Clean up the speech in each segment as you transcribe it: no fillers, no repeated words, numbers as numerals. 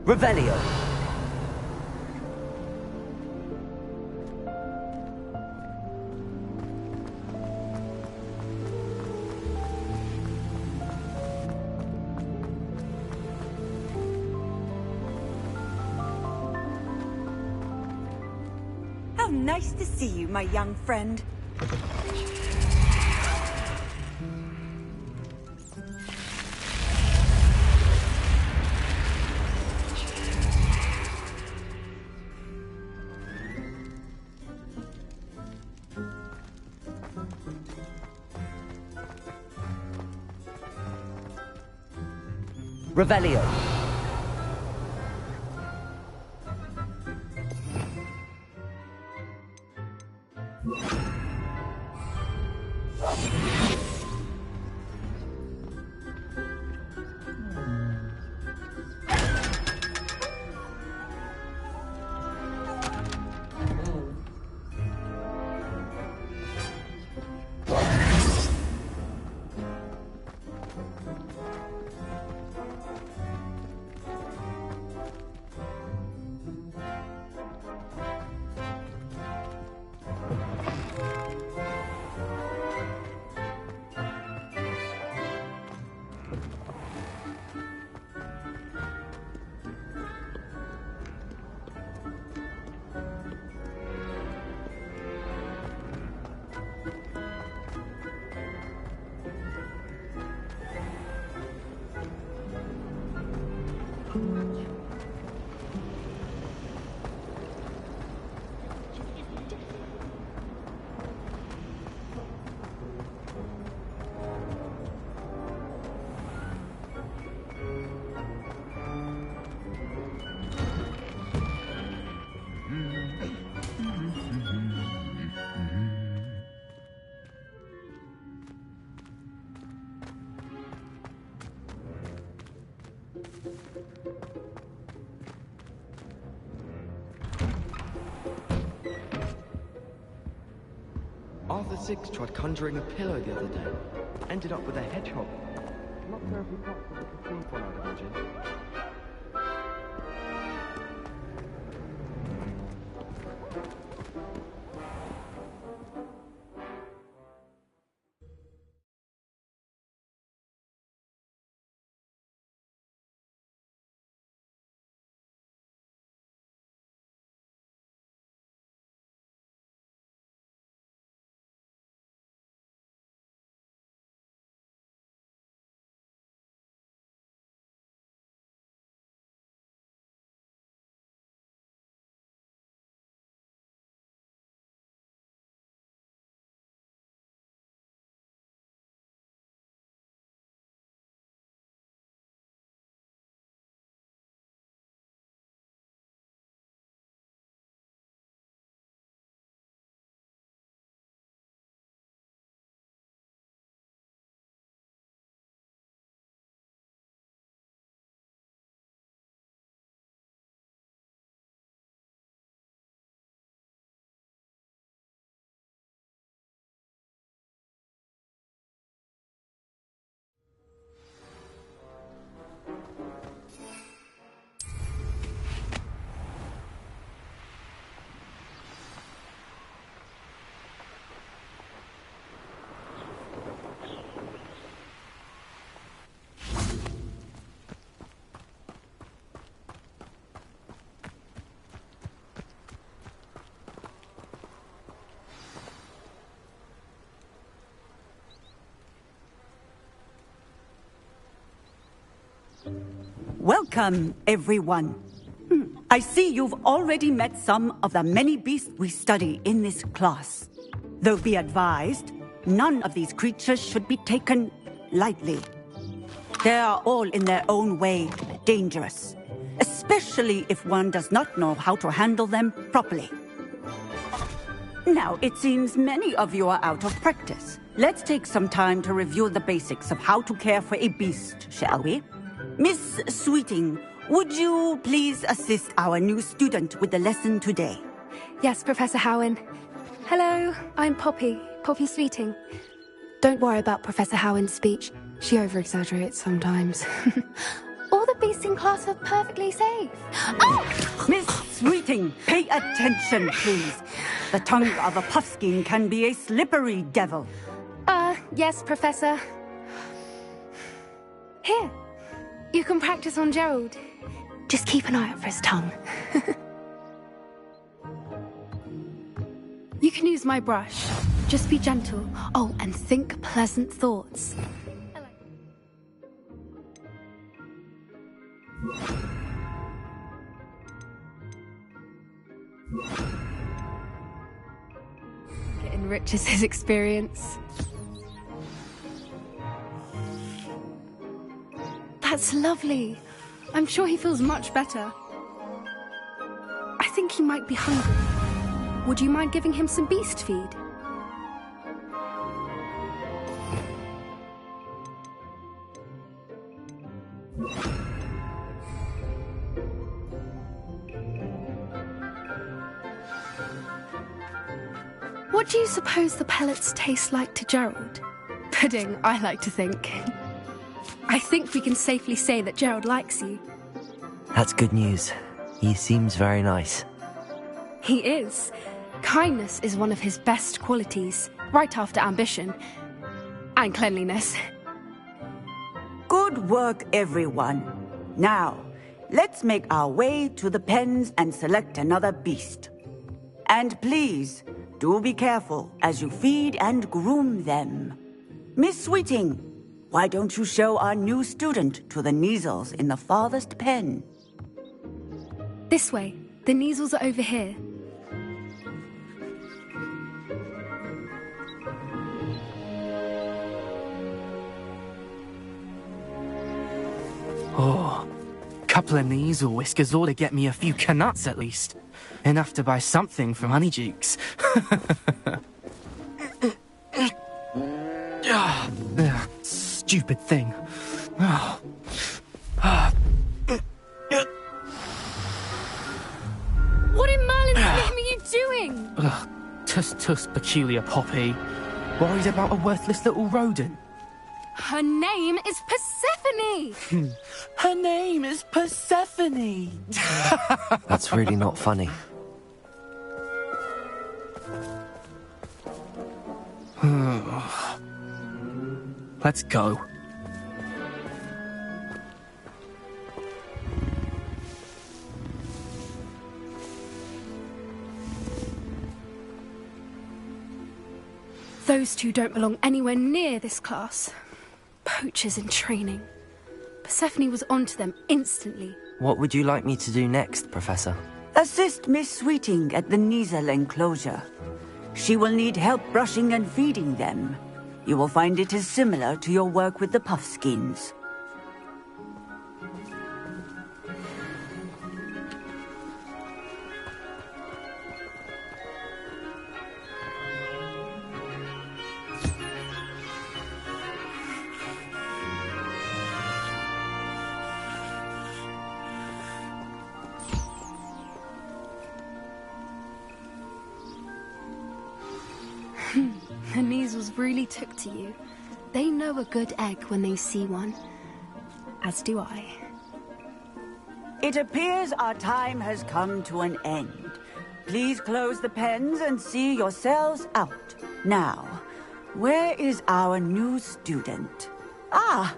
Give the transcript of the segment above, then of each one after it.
Revelio. How nice to see you, my young friend. Revelio. Arthur Six tried conjuring a pillow the other day. Ended up with a hedgehog. Not terribly practical to sleep on, I'd imagine. Welcome, everyone. I see you've already met some of the many beasts we study in this class. Though be advised, none of these creatures should be taken lightly. They are all in their own way dangerous, especially if one does not know how to handle them properly. Now, it seems many of you are out of practice. Let's take some time to review the basics of how to care for a beast, shall we? Miss Sweeting, would you please assist our new student with the lesson today? Yes, Professor Howen. Hello, I'm Poppy Sweeting. Don't worry about Professor Howen's speech. She over-exaggerates sometimes. All the beasts in class are perfectly safe. Oh! Miss Sweeting, pay attention, please. The tongue of a puffskein can be a slippery devil. Yes, Professor. Here, you can practice on Gerald. Just keep an eye out for his tongue. You can use my brush. Just be gentle. Oh, and think pleasant thoughts. It enriches his experience. That's lovely. I'm sure he feels much better. I think he might be hungry. Would you mind giving him some beast feed? What do you suppose the pellets taste like to Gerald? Pudding, I like to think. I think we can safely say that Gerald likes you. That's good news. He seems very nice. He is. Kindness is one of his best qualities, right after ambition. And cleanliness. Good work, everyone. Now, let's make our way to the pens and select another beast. And please, do be careful as you feed and groom them. Miss Sweeting, why don't you show our new student to the Kneazles in the farthest pen? This way. The Kneazles are over here. Oh, couple of Kneazle whiskers ought to get me a few canuts at least. Enough to buy something from Honeydukes. Stupid thing. Oh. What in Merlin's name are you doing? Tuss, peculiar Poppy. Worried about a worthless little rodent. Her name is Persephone! Her name is Persephone! That's really not funny. Let's go. Those two don't belong anywhere near this class. Poachers in training. Persephone was onto them instantly. What would you like me to do next, Professor? Assist Miss Sweeting at the Kneazle enclosure. She will need help brushing and feeding them. You will find it is similar to your work with the puffskins. The Kneazles really took to you. They know a good egg when they see one. As do I. It appears our time has come to an end. Please close the pens and see yourselves out. Now, where is our new student? Ah,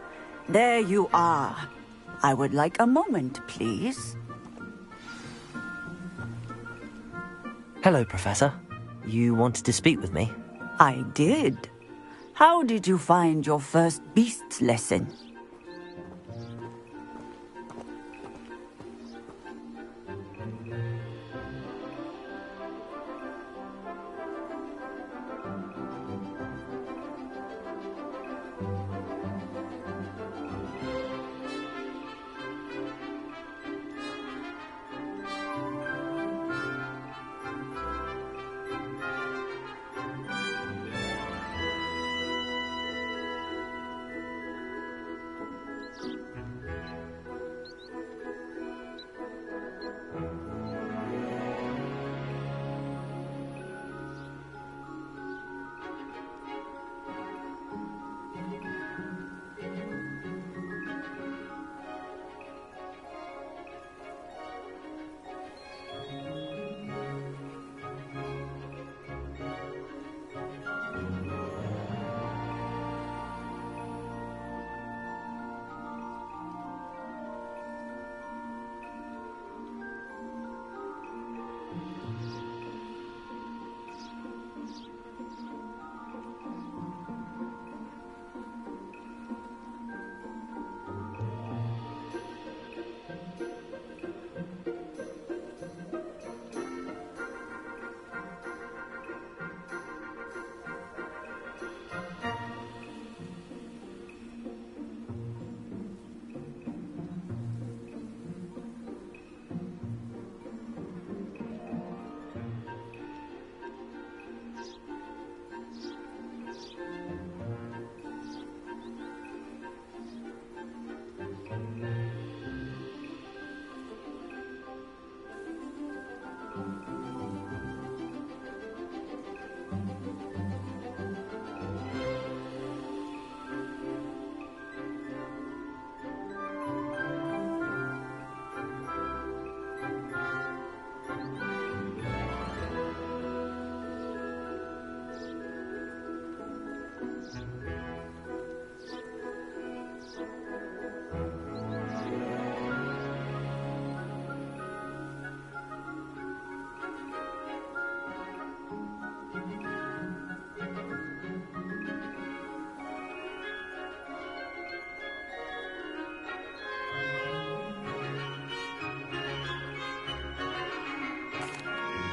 there you are. I would like a moment, please. Hello, Professor. You wanted to speak with me? I did. How did you find your first beasts lesson?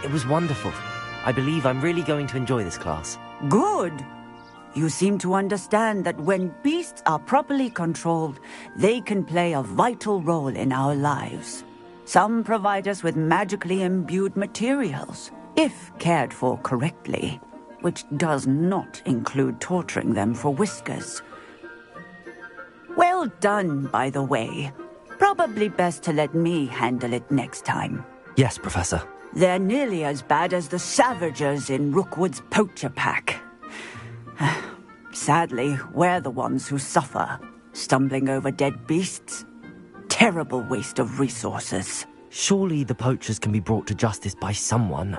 It was wonderful. I believe I'm really going to enjoy this class. Good. You seem to understand that when beasts are properly controlled, they can play a vital role in our lives. Some provide us with magically imbued materials, if cared for correctly, which does not include torturing them for whiskers. Well done, by the way. Probably best to let me handle it next time. Yes, Professor. They're nearly as bad as the Savagers in Rookwood's poacher pack. Sadly, we're the ones who suffer, stumbling over dead beasts. Terrible waste of resources. Surely the poachers can be brought to justice by someone.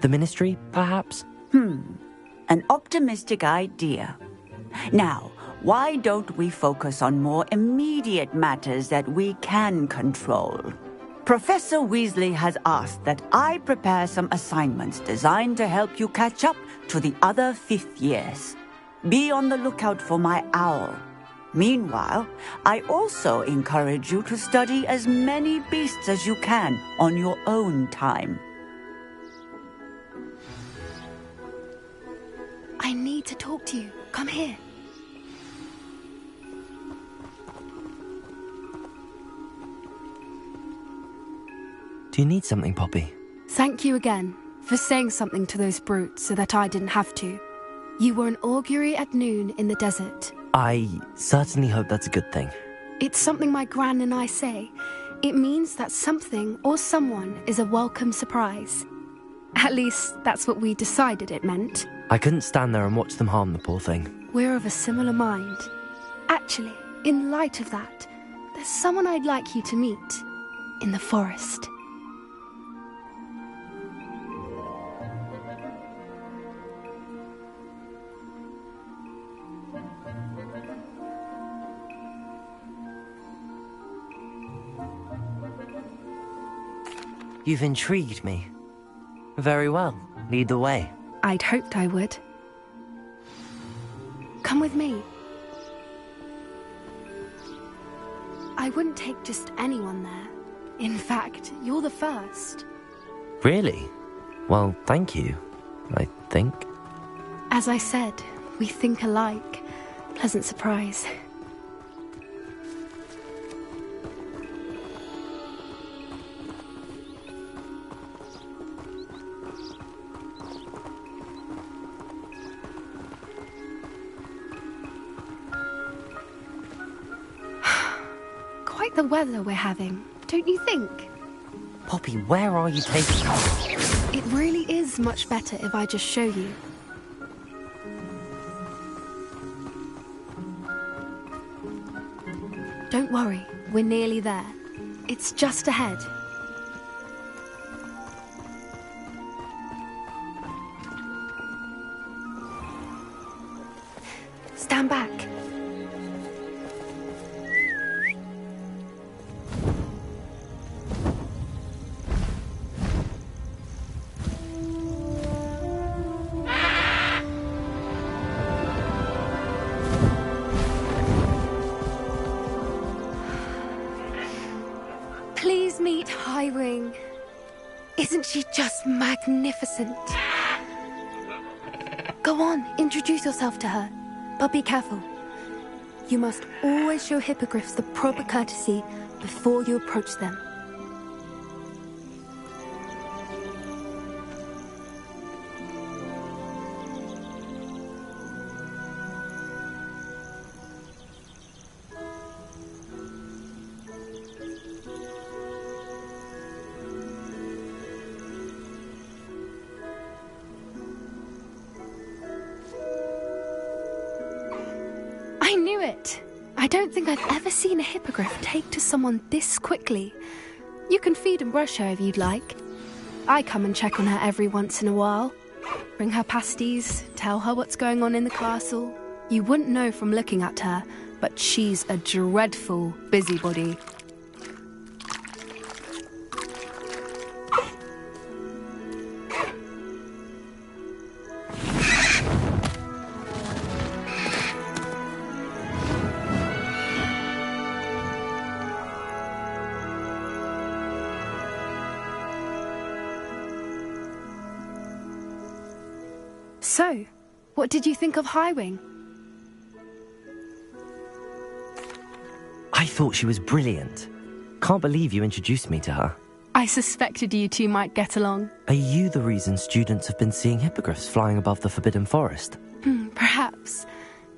The Ministry, perhaps? An optimistic idea. Now, why don't we focus on more immediate matters that we can control? Professor Weasley has asked that I prepare some assignments designed to help you catch up to the other fifth years. Be on the lookout for my owl. Meanwhile, I also encourage you to study as many beasts as you can on your own time. I need to talk to you. Come here. Do you need something, Poppy? Thank you again for saying something to those brutes so that I didn't have to. You were an augury at noon in the desert. I certainly hope that's a good thing. It's something my gran and I say. It means that something or someone is a welcome surprise. At least, that's what we decided it meant. I couldn't stand there and watch them harm the poor thing. We're of a similar mind. Actually, in light of that, there's someone I'd like you to meet. In the forest. You've intrigued me. Very well. Lead the way. I'd hoped I would. Come with me. I wouldn't take just anyone there. In fact, you're the first. Really? Well, thank you, I think. As I said, we think alike. Pleasant surprise. Quite the weather we're having, don't you think? Poppy, where are you taking us? It really is much better if I just show you. Don't worry, we're nearly there. It's just ahead. Stand back. Please meet Highwing. Isn't she just magnificent? Go on, introduce yourself to her. But be careful. You must always show hippogriffs the proper courtesy before you approach them. I knew it! I don't think I've ever seen a hippogriff take to someone this quickly. You can feed and brush her if you'd like. I come and check on her every once in a while. Bring her pasties, tell her what's going on in the castle. You wouldn't know from looking at her, but she's a dreadful busybody. So, what did you think of Highwing? I thought she was brilliant. Can't believe you introduced me to her. I suspected you two might get along. Are you the reason students have been seeing hippogriffs flying above the Forbidden Forest? Perhaps.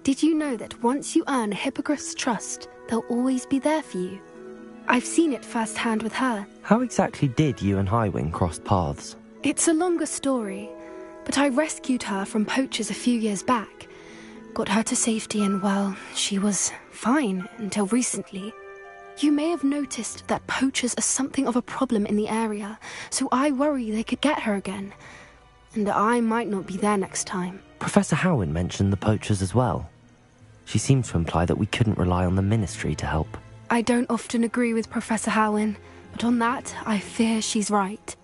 Did you know that once you earn a hippogriff's trust, they'll always be there for you? I've seen it firsthand with her. How exactly did you and Highwing cross paths? It's a longer story, but I rescued her from poachers a few years back. Got her to safety and, well, she was fine until recently. You may have noticed that poachers are something of a problem in the area, so I worry they could get her again. And I might not be there next time. Professor Howin mentioned the poachers as well. She seemed to imply that we couldn't rely on the Ministry to help. I don't often agree with Professor Howin, but on that, I fear she's right.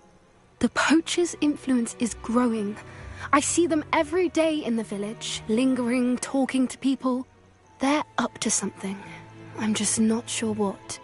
The poachers' influence is growing. I see them every day in the village, lingering, talking to people. They're up to something. I'm just not sure what.